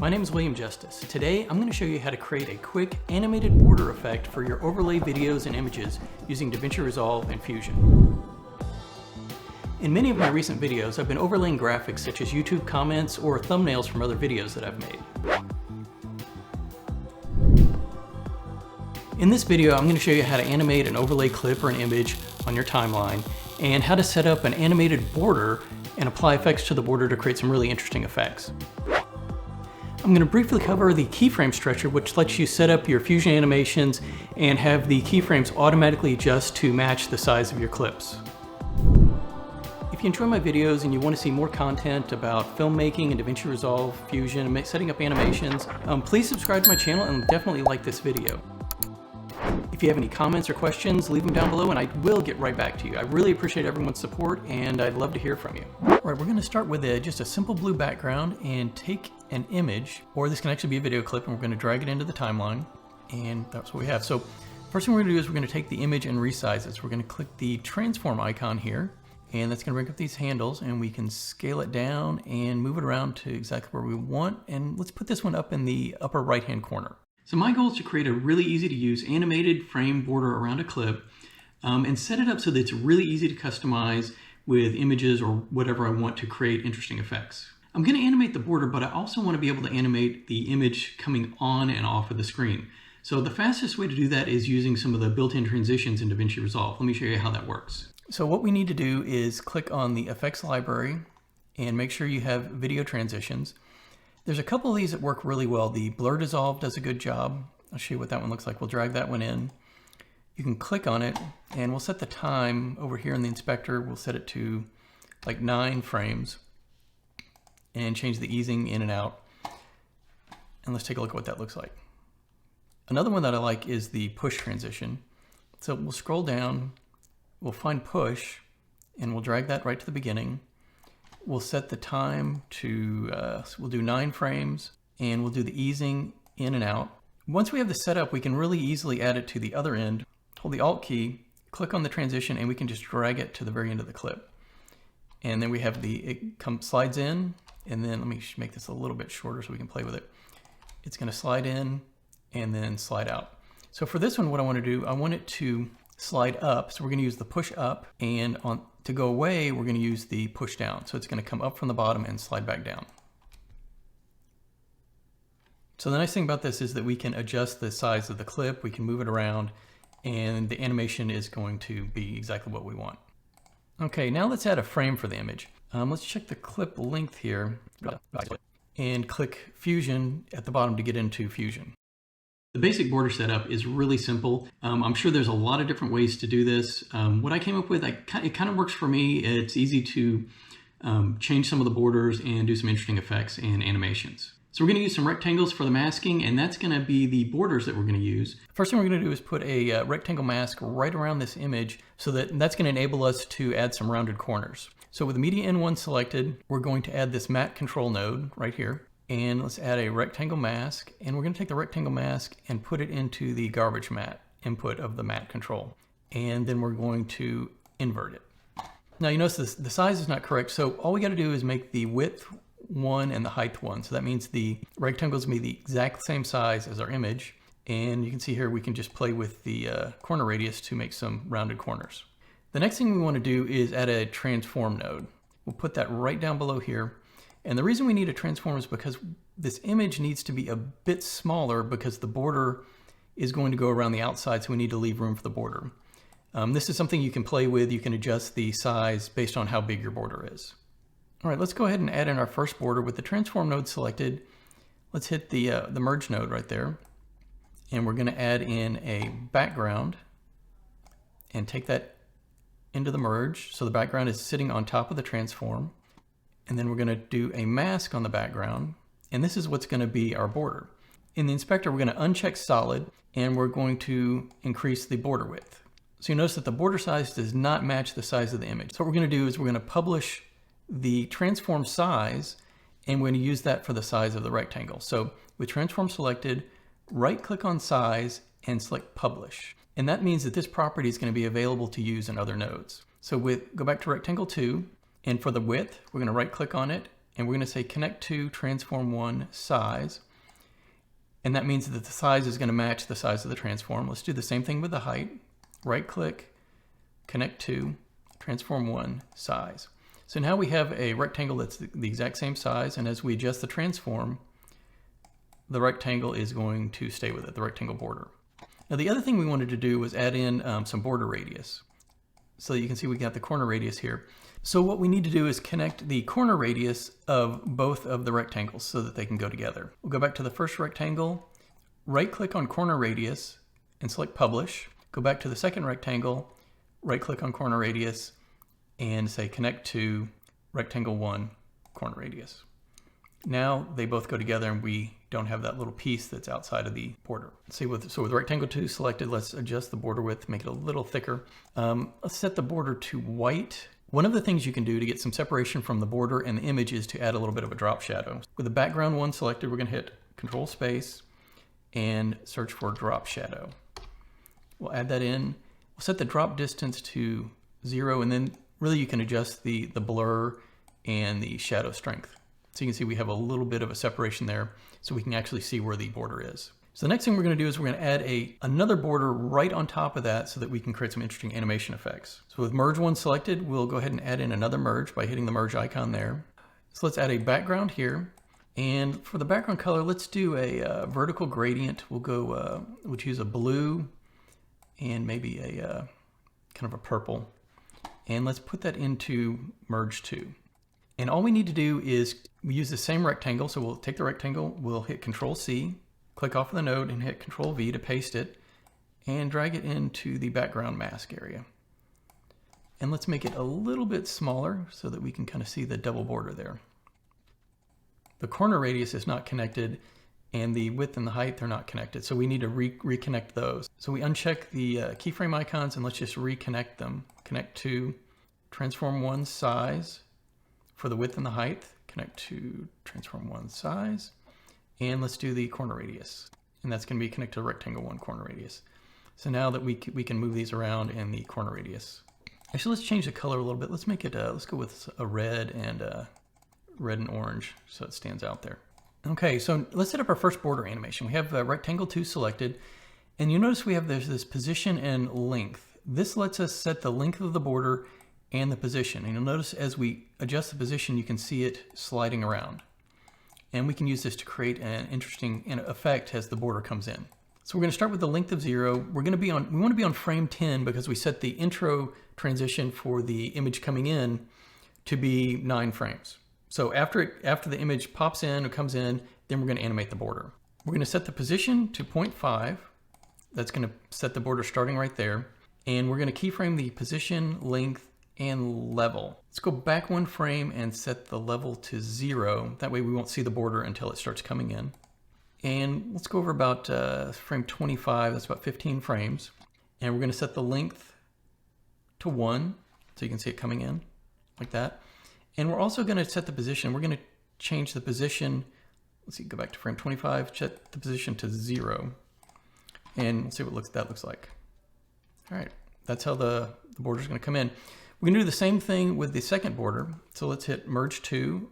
My name is William Justice. Today I'm going to show you how to create a quick animated border effect for your overlay videos and images using Davinci Resolve and Fusion. In many of my recent videos I've been overlaying graphics such as YouTube comments or thumbnails from other videos that I've made. In this video I'm going to show you how to animate an overlay clip or an image on your timeline and how to set up an animated border and apply effects to the border to create some really interesting effects. I'm going to briefly cover the keyframe stretcher, which lets you set up your Fusion animations and have the keyframes automatically adjust to match the size of your clips. If you enjoy my videos and you want to see more content about filmmaking and Davinci Resolve, Fusion, and setting up animations, please subscribe to my channel and definitely like this video. If you have any comments or questions, leave them down below and I will get right back to you. I really appreciate everyone's support and I'd love to hear from you. All right, we're going to start with just a simple blue background and take an image, or this can actually be a video clip, and we're going to drag it into the timeline, and that's what we have. So first thing we're going to do is we're going to take the image and resize it. So we're going to click the transform icon here, and that's going to bring up these handles, and we can scale it down and move it around to exactly where we want. And let's put this one up in the upper right hand corner. So my goal is to create a really easy to use animated frame border around a clip and set it up so that it's really easy to customize with images or whatever I want to create interesting effects. I'm going to animate the border, but I also want to be able to animate the image coming on and off of the screen. So the fastest way to do that is using some of the built-in transitions in Davinci Resolve. Let me show you how that works. So what we need to do is click on the effects library and make sure you have video transitions. There's a couple of these that work really well. The blur dissolve does a good job. I'll show you what that one looks like. We'll drag that one in. You can click on it and we'll set the time over here in the inspector. We'll set it to like 9 frames and change the easing in and out. And let's take a look at what that looks like. Another one that I like is the push transition. So we'll scroll down, we'll find push, and we'll drag that right to the beginning. We'll set the time to, we'll do 9 frames, and we'll do the easing in and out. Once we have this set up, we can really easily add it to the other end. Hold the Alt key, click on the transition, and we can just drag it to the very end of the clip. And then we have it slides in, and then let me make this a little bit shorter so we can play with it. It's going to slide in and then slide out. So for this one, what I want to do, I want it to slide up. So we're going to use the push up, and to go away, we're going to use the push down. So it's going to come up from the bottom and slide back down. So the nice thing about this is that we can adjust the size of the clip, we can move it around, and the animation is going to be exactly what we want. Okay, now let's add a frame for the image. Let's check the clip length here and click Fusion at the bottom to get into Fusion. The basic border setup is really simple. I'm sure there's a lot of different ways to do this. What I came up with, it kind of works for me. It's easy to change some of the borders and do some interesting effects and animations. So we're going to use some rectangles for the masking, and that's going to be the borders that we're going to use. First thing we're going to do is put a rectangle mask right around this image, so that's going to enable us to add some rounded corners. So with the Media N1 selected, we're going to add this matte control node right here. And let's add a rectangle mask, and we're going to take the rectangle mask and put it into the garbage matte input of the matte control. And then we're going to invert it. Now you notice the size is not correct, so all we got to do is make the width 1 and the height 1. So that means the rectangle is going to be the exact same size as our image. And you can see here we can just play with the corner radius to make some rounded corners. The next thing we want to do is add a transform node. We'll put that right down below here. And the reason we need a transform is because this image needs to be a bit smaller because the border is going to go around the outside, so we need to leave room for the border. This is something you can play with. You can adjust the size based on how big your border is. All right, let's go ahead and add in our first border with the transform node selected. Let's hit the merge node right there. And we're going to add in a background and take that into the merge. So the background is sitting on top of the transform. And then we're going to do a mask on the background. And this is what's going to be our border. In the inspector, we're going to uncheck solid, and we're going to increase the border width. So you notice that the border size does not match the size of the image. So what we're going to do is we're going to publish the transform size, and we're going to use that for the size of the rectangle. So with transform selected, right click on size and select publish. And that means that this property is going to be available to use in other nodes. So go back to rectangle 2, and for the width, we're going to right click on it and we're going to say connect to transform one size. And that means that the size is going to match the size of the transform. Let's do the same thing with the height. Right click, connect to, transform one size. So now we have a rectangle that's the exact same size, and as we adjust the transform, the rectangle is going to stay with it, the rectangle border. Now the other thing we wanted to do was add in some border radius. So you can see we got the corner radius here. So what we need to do is connect the corner radius of both of the rectangles so that they can go together. We'll go back to the first rectangle, right click on corner radius and select publish. Go back to the second rectangle, right click on corner radius and say connect to rectangle 1 corner radius. Now they both go together and we don't have that little piece that's outside of the border. So with rectangle 2 selected, let's adjust the border width, make it a little thicker. Let's set the border to white. One of the things you can do to get some separation from the border and the image is to add a little bit of a drop shadow. With the background one selected, we're going to hit Control Space and search for drop shadow. We'll add that in. We'll set the drop distance to 0, and then really you can adjust the blur and the shadow strength. So you can see we have a little bit of a separation there so we can actually see where the border is. So the next thing we're going to do is we're going to add another border right on top of that so that we can create some interesting animation effects. So with merge one selected, we'll go ahead and add in another merge by hitting the merge icon there. So let's add a background here. And for the background color, let's do a vertical gradient. We'll choose a blue and maybe a kind of a purple. And let's put that into merge 2. And all we need to do is we use the same rectangle. So we'll take the rectangle, we'll hit Control C, click off of the node and hit Control V to paste it and drag it into the background mask area. And let's make it a little bit smaller so that we can kind of see the double border there. The corner radius is not connected and the width and the height, they're not connected. So we need to reconnect those. So we uncheck the keyframe icons and let's just reconnect them. Connect to transform one size for the width and the height. Connect to transform one size. And let's do the corner radius. And that's going to be connected to rectangle 1 corner radius. So now that we can move these around in the corner radius. Actually, let's change the color a little bit. Let's make it, let's go with a red and orange so it stands out there. Okay, so let's set up our first border animation. We have rectangle 2 selected. And you notice there's this position and length. This lets us set the length of the border and the position. And you'll notice as we adjust the position, you can see it sliding around. And we can use this to create an interesting effect as the border comes in. So we're going to start with the length of 0. We want to be on frame 10 because we set the intro transition for the image coming in to be 9 frames. So after the image pops in or comes in, then we're going to animate the border. We're going to set the position to 0.5. That's going to set the border starting right there. And we're going to keyframe the position, length, and level. Let's go back 1 frame and set the level to 0. That way we won't see the border until it starts coming in. And let's go over about frame 25, that's about 15 frames. And we're going to set the length to 1, so you can see it coming in like that. And we're also going to set the position. We're going to change the position. Let's see, go back to frame 25, set the position to 0. And let's see what that looks like. All right, that's how the border is going to come in. We're going to do the same thing with the second border. So let's hit merge 2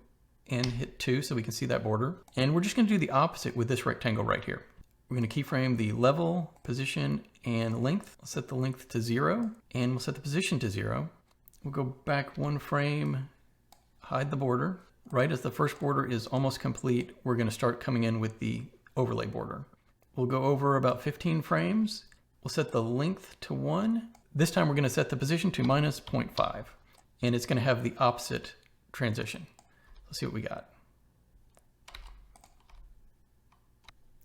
and hit 2 so we can see that border. And we're just going to do the opposite with this rectangle right here. We're going to keyframe the level, position, and length. I'll set the length to 0 and we'll set the position to 0. We'll go back 1 frame, hide the border. Right as the first border is almost complete, we're going to start coming in with the overlay border. We'll go over about 15 frames. We'll set the length to 1. This time we're going to set the position to minus 0.5, and it's going to have the opposite transition. Let's see what we got.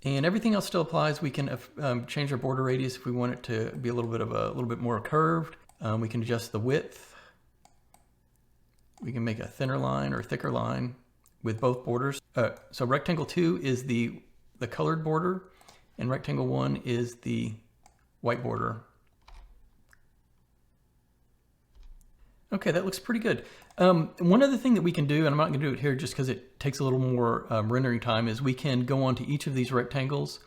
And everything else still applies. We can change our border radius if we want it to be a little bit more curved. We can adjust the width. We can make a thinner line or a thicker line with both borders. So rectangle 2 is the colored border, and rectangle 1 is the white border. Okay, that looks pretty good. One other thing that we can do, and I'm not going to do it here just because it takes a little more rendering time, is we can go onto each of these rectangles,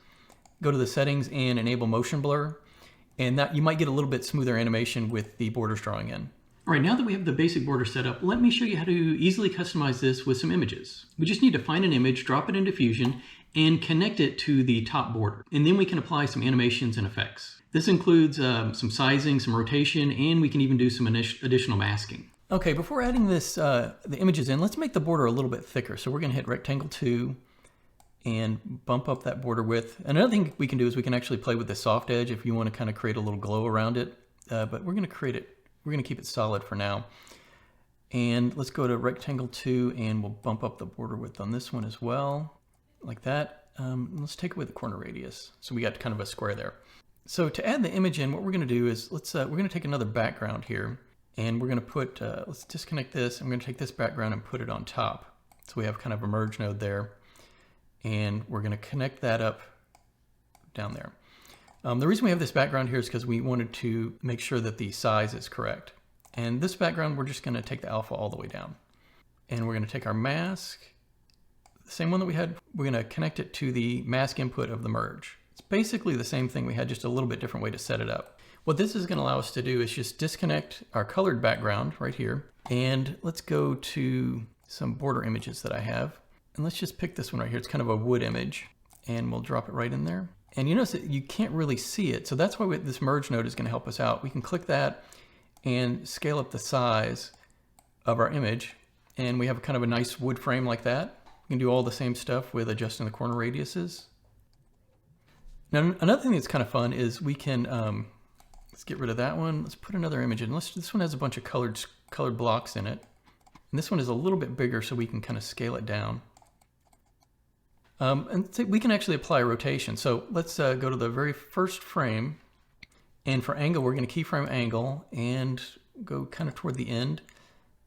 go to the settings and enable motion blur, and that you might get a little bit smoother animation with the borders drawing in. All right, now that we have the basic border set up, let me show you how to easily customize this with some images. We just need to find an image, drop it into Fusion, and connect it to the top border. And then we can apply some animations and effects. This includes some sizing, some rotation, and we can even do some additional masking. Okay, before adding this, the images in, let's make the border a little bit thicker. So we're gonna hit Rectangle 2 and bump up that border width. Another thing we can do is we can actually play with the soft edge if you wanna kind of create a little glow around it. But we're gonna keep it solid for now. And let's go to Rectangle 2 and we'll bump up the border width on this one as well, like that. Let's take away the corner radius. So we got kind of a square there. So to add the image in, what we're gonna do is, we're gonna take another background here and we're gonna put, let's disconnect this. I'm gonna take this background and put it on top. So we have kind of a merge node there. And we're gonna connect that up down there. The reason we have this background here is because we wanted to make sure that the size is correct. And this background, we're just gonna take the alpha all the way down. And we're gonna take our mask, the same one that we had, we're gonna connect it to the mask input of the merge. It's basically the same thing we had, just a little bit different way to set it up. What this is gonna allow us to do is just disconnect our colored background right here. And let's go to some border images that I have. And let's just pick this one right here. It's kind of a wood image. And we'll drop it right in there. And you notice that you can't really see it. So that's why this merge node is going to help us out. We can click that and scale up the size of our image. And we have kind of a nice wood frame like that. We can do all the same stuff with adjusting the corner radiuses. Now, another thing that's kind of fun is we can, let's get rid of that one. Let's put another image in. This one has a bunch of colored blocks in it. And this one is a little bit bigger so we can kind of scale it down. And we can actually apply rotation. So let's go to the very first frame. And for angle, we're going to keyframe angle and go kind of toward the end.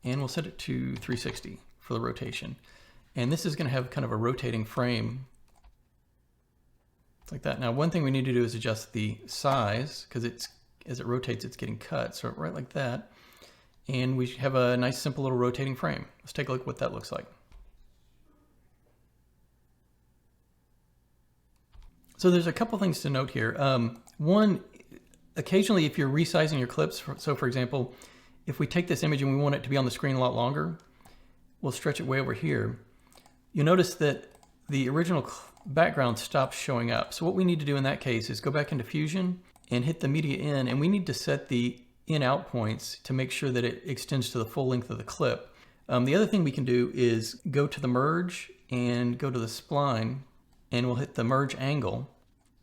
And we'll set it to 360 for the rotation. And this is going to have kind of a rotating frame like that. Now, one thing we need to do is adjust the size because as it rotates, it's getting cut. So right like that. And we have a nice, simple little rotating frame. Let's take a look at what that looks like. So there's a couple things to note here. One, occasionally if you're resizing your clips, so for example, if we take this image and we want it to be on the screen a lot longer, we'll stretch it way over here. You notice that the original background stops showing up. So what we need to do in that case is go back into Fusion and hit the media in, and we need to set the in-out points to make sure that it extends to the full length of the clip. The other thing we can do is go to the merge and go to the spline, and we'll hit the merge angle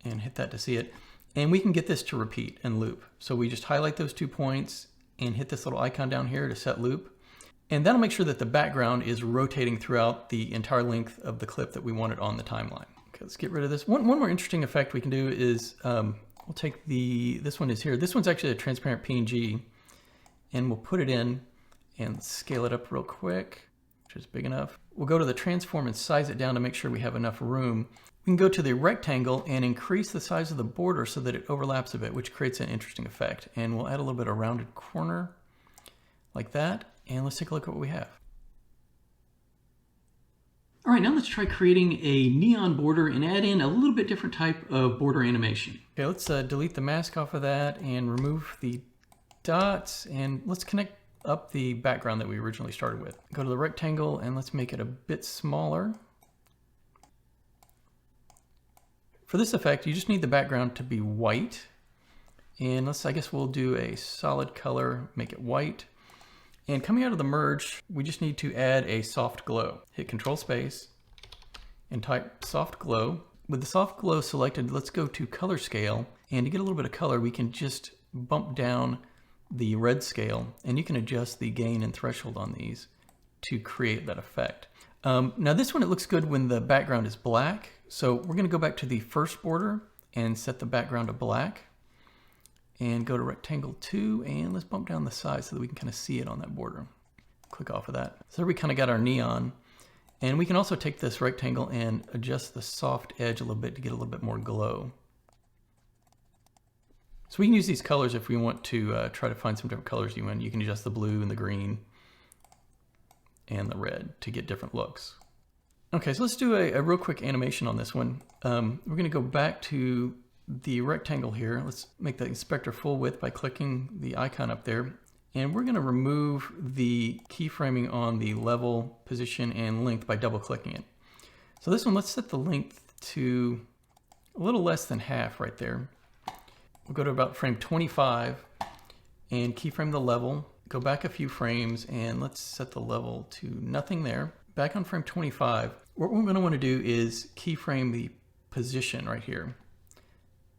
and hit that to see it. And we can get this to repeat and loop. So we just highlight those 2 points and hit this little icon down here to set loop. And that'll make sure that the background is rotating throughout the entire length of the clip that we wanted on the timeline. Okay, let's get rid of this. One more interesting effect we can do is, we'll take this one is here. This one's actually a transparent PNG, and we'll put it in and scale it up real quick, which is big enough. We'll go to the transform and size it down to make sure we have enough room. We can go to the rectangle and increase the size of the border so that it overlaps a bit, which creates an interesting effect. And we'll add a little bit of rounded corner like that. And let's take a look at what we have. All right, now let's try creating a neon border and add in a little bit different type of border animation. Okay, let's delete the mask off of that and remove the dots, and let's connect up the background that we originally started with. Go to the rectangle and let's make it a bit smaller. For this effect, you just need the background to be white. And I guess we'll do a solid color, make it white. And coming out of the merge, we just need to add a soft glow. Hit Control Space and type soft glow. With the soft glow selected, let's go to color scale. And to get a little bit of color, we can just bump down the red scale, and you can adjust the gain and threshold on these to create that effect. Now this one, it looks good when the background is black. So we're going to go back to the first border and set the background to black and go to rectangle 2, and let's bump down the size so that we can kind of see it on that border. Click off of that. So we kind of got our neon, and we can also take this rectangle and adjust the soft edge a little bit to get a little bit more glow. So we can use these colors if we want to try to find some different colors you want. You can adjust the blue and the green and the red to get different looks. Okay, so let's do a real quick animation on this one. We're going to go back to the rectangle here. Let's make the inspector full width by clicking the icon up there. And we're going to remove the keyframing on the level, position, and length by double clicking it. So this one, let's set the length to a little less than half right there. We'll go to about frame 25 and keyframe the level. Go back a few frames and let's set the level to nothing there. Back on frame 25, what we're going to want to do is keyframe the position right here.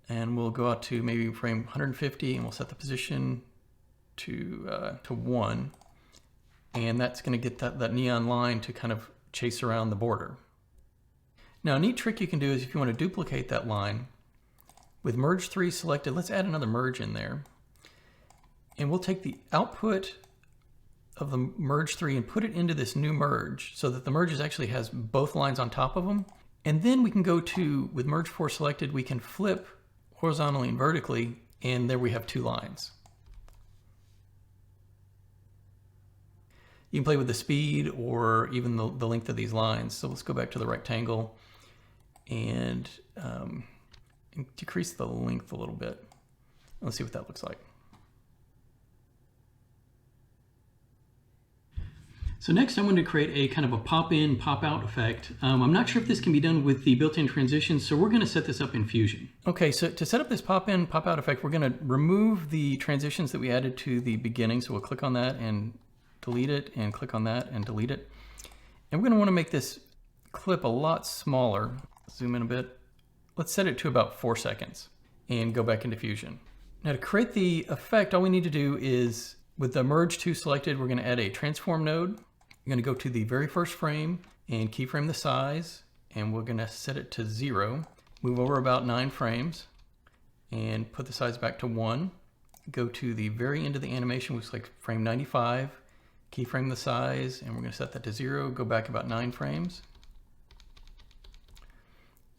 And we'll go out to maybe frame 150 and we'll set the position to 1. And that's going to get that neon line to kind of chase around the border. Now a neat trick you can do is if you want to duplicate that line, with merge 3 selected, let's add another merge in there. And we'll take the output of the merge 3 and put it into this new merge so that the merge actually has both lines on top of them. And then we can go to, with merge 4 selected, we can flip horizontally and vertically, and there we have 2 lines. You can play with the speed or even the length of these lines. So let's go back to the rectangle and decrease the length a little bit. Let's see what that looks like. So next I wanted to create a kind of a pop-in, pop-out effect. I'm not sure if this can be done with the built-in transitions, so we're going to set this up in Fusion. Okay, so to set up this pop-in, pop-out effect, we're going to remove the transitions that we added to the beginning. So we'll click on that and delete it, and click on that and delete it. And we're going to want to make this clip a lot smaller. Zoom in a bit. Let's set it to about 4 seconds and go back into Fusion. Now to create the effect, all we need to do is, with the merge 2 selected, we're going to add a transform node. We're going to go to the very first frame and keyframe the size, and we're going to set it to 0. Move over about 9 frames and put the size back to 1. Go to the very end of the animation, which is like frame 95. Keyframe the size, and we're going to set that to 0. Go back about 9 frames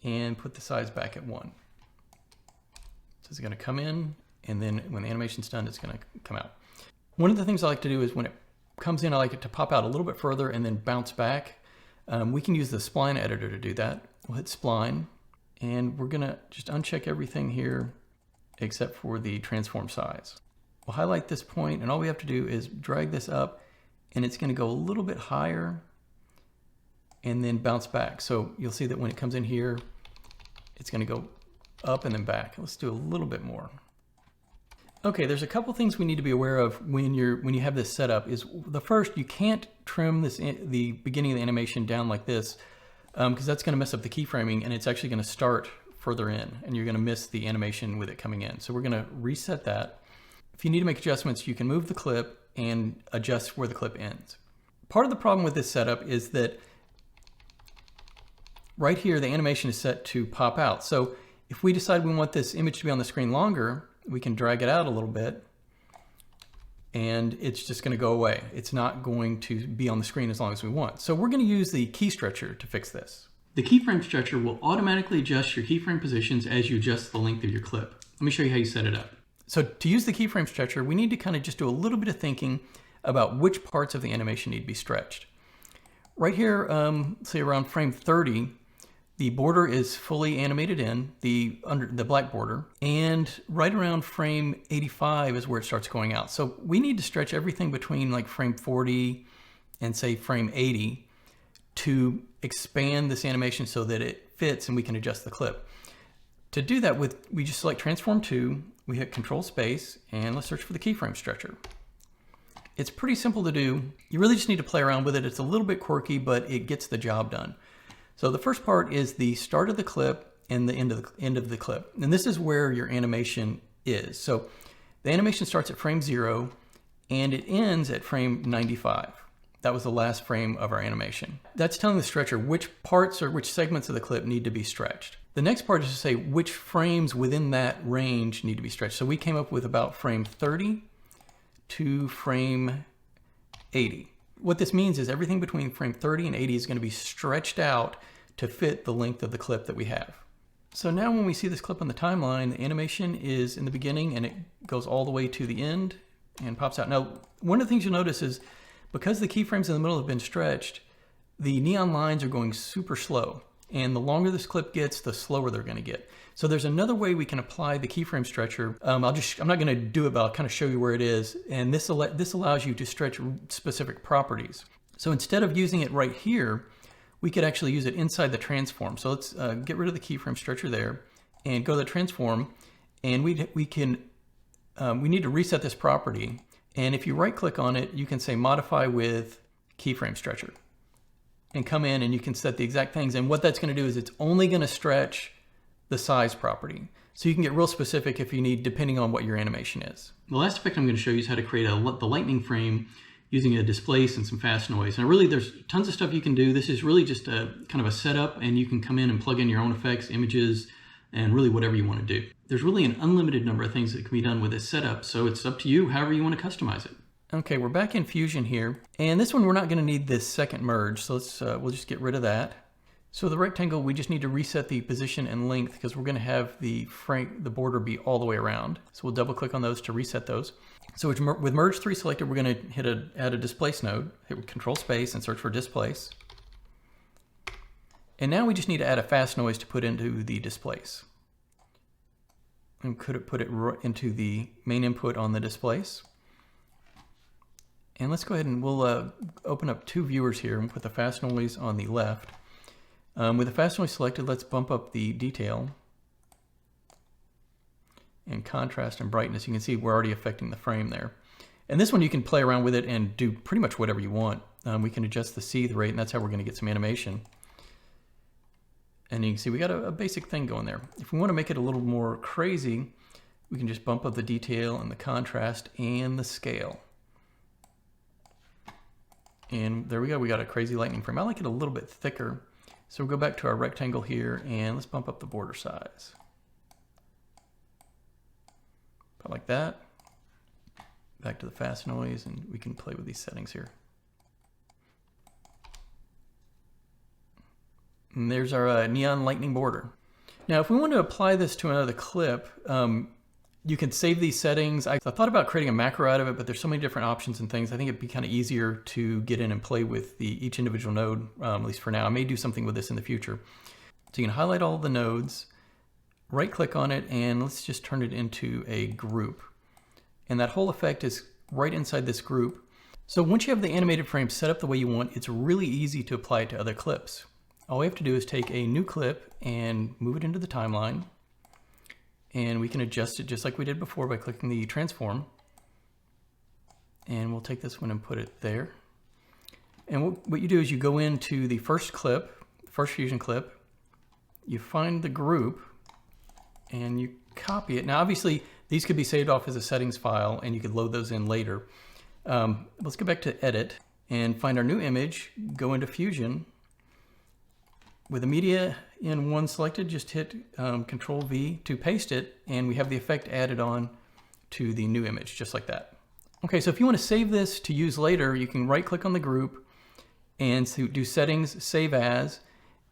and put the size back at 1. So it's going to come in, and then when the animation's done, it's going to come out. One of the things I like to do is when it comes in, I like it to pop out a little bit further and then bounce back. We can use the spline editor to do that. We'll hit spline, and we're going to just uncheck everything here except for the transform size. We'll highlight this point, and all we have to do is drag this up, and it's going to go a little bit higher and then bounce back. So you'll see that when it comes in here, it's going to go up and then back. Let's do a little bit more. Okay, there's a couple things we need to be aware of when you have this set up. Is the first, you can't trim the beginning of the animation down like this because that's going to mess up the keyframing, and it's actually going to start further in, and you're going to miss the animation with it coming in. So we're going to reset that. If you need to make adjustments, you can move the clip and adjust where the clip ends. Part of the problem with this setup is that right here, the animation is set to pop out. So if we decide we want this image to be on the screen longer, we can drag it out a little bit, and it's just going to go away. It's not going to be on the screen as long as we want. So we're going to use the key stretcher to fix this. The keyframe stretcher will automatically adjust your keyframe positions as you adjust the length of your clip. Let me show you how you set it up. So to use the keyframe stretcher, we need to kind of just do a little bit of thinking about which parts of the animation need to be stretched. Right here, say around frame 30, the border is fully animated in, the black border, and right around frame 85 is where it starts going out. So we need to stretch everything between like frame 40 and say frame 80 to expand this animation so that it fits and we can adjust the clip. To do that, we just select Transform 2, we hit Control Space, and let's search for the keyframe stretcher. It's pretty simple to do. You really just need to play around with it. It's a little bit quirky, but it gets the job done. So the first part is the start of the clip and the end of the clip. And this is where your animation is. So the animation starts at frame 0 and it ends at frame 95. That was the last frame of our animation. That's telling the stretcher which parts or which segments of the clip need to be stretched. The next part is to say which frames within that range need to be stretched. So we came up with about frame 30 to frame 80. What this means is everything between frame 30 and 80 is going to be stretched out to fit the length of the clip that we have. So now when we see this clip on the timeline, the animation is in the beginning and it goes all the way to the end and pops out. Now, one of the things you'll notice is because the keyframes in the middle have been stretched, the neon lines are going super slow. And the longer this clip gets, the slower they're going to get. So there's another way we can apply the keyframe stretcher. I'm not going to do it, but I'll kind of show you where it is. And this allows you to stretch specific properties. So instead of using it right here, we could actually use it inside the transform. So let's get rid of the keyframe stretcher there and go to the transform. And we need to reset this property. And if you right click on it, you can say modify with keyframe stretcher and come in and you can set the exact things. And what that's going to do is it's only going to stretch the size property. So you can get real specific if you need, depending on what your animation is. The last effect I'm going to show you is how to create the lightning frame using a displace and some fast noise. And really there's tons of stuff you can do. This is really just a kind of a setup, and you can come in and plug in your own effects, images, and really whatever you want to do. There's really an unlimited number of things that can be done with this setup, so it's up to you however you want to customize it. Okay, we're back in Fusion here, and this one we're not going to need this second merge, so we'll just get rid of that. So the rectangle, we just need to reset the position and length because we're going to have the border be all the way around. So we'll double click on those to reset those. So with merge 3 selected, we're going to add a displace node, hit Control Space and search for displace. And now we just need to add a fast noise to put into the displace. And could put it into the main input on the displace. And let's go ahead and we'll open up 2 viewers here and put the fast noise on the left. With the fast noise selected, let's bump up the detail and contrast and brightness. You can see we're already affecting the frame there. And this one you can play around with it and do pretty much whatever you want. We can adjust the seethe rate, and that's how we're going to get some animation. And you can see we got a basic thing going there. If we want to make it a little more crazy, we can just bump up the detail and the contrast and the scale. And there we go, we got a crazy lightning frame. I like it a little bit thicker. So we'll go back to our rectangle here and let's bump up the border size. About like that. Back to the fast noise, and we can play with these settings here. And there's our neon lightning border. Now, if we want to apply this to another clip, you can save these settings. I thought about creating a macro out of it, but there's so many different options and things. I think it'd be kind of easier to get in and play with each individual node, at least for now. I may do something with this in the future. So you can highlight all the nodes, right click on it, and let's just turn it into a group. And that whole effect is right inside this group. So once you have the animated frame set up the way you want, it's really easy to apply it to other clips. All we have to do is take a new clip and move it into the timeline. And we can adjust it just like we did before by clicking the transform. And we'll take this one and put it there. And what you do is you go into the first clip, the first Fusion clip, you find the group, and you copy it. Now obviously these could be saved off as a settings file and you could load those in later. Let's go back to edit and find our new image, go into Fusion. With the media in 1 selected, just hit Control V to paste it, and we have the effect added on to the new image, just like that. Okay, so if you want to save this to use later, you can right click on the group and do settings, save as,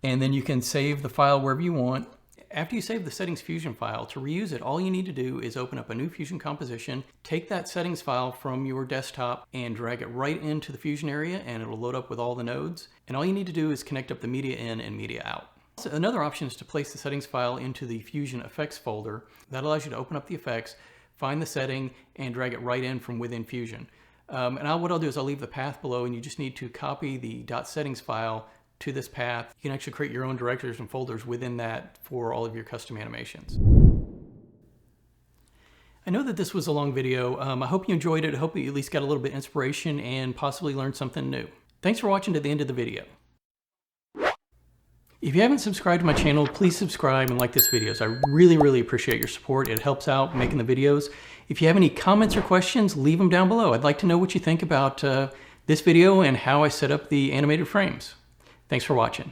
and then you can save the file wherever you want. After you save the settings Fusion file, to reuse it, all you need to do is open up a new Fusion composition, take that settings file from your desktop and drag it right into the Fusion area, and it'll load up with all the nodes. And all you need to do is connect up the media in and media out. So another option is to place the settings file into the Fusion effects folder. That allows you to open up the effects, find the setting, and drag it right in from within Fusion. What I'll do is I'll leave the path below, and you just need to copy the .settings file to this path. You can actually create your own directories and folders within that for all of your custom animations. I know that this was a long video. I hope you enjoyed it. I hope you at least got a little bit of inspiration and possibly learned something new. Thanks for watching to the end of the video. If you haven't subscribed to my channel, please subscribe and like this video. I really appreciate your support. It helps out making the videos. If you have any comments or questions, leave them down below. I'd like to know what you think about this video and how I set up the animated frames. Thanks for watching.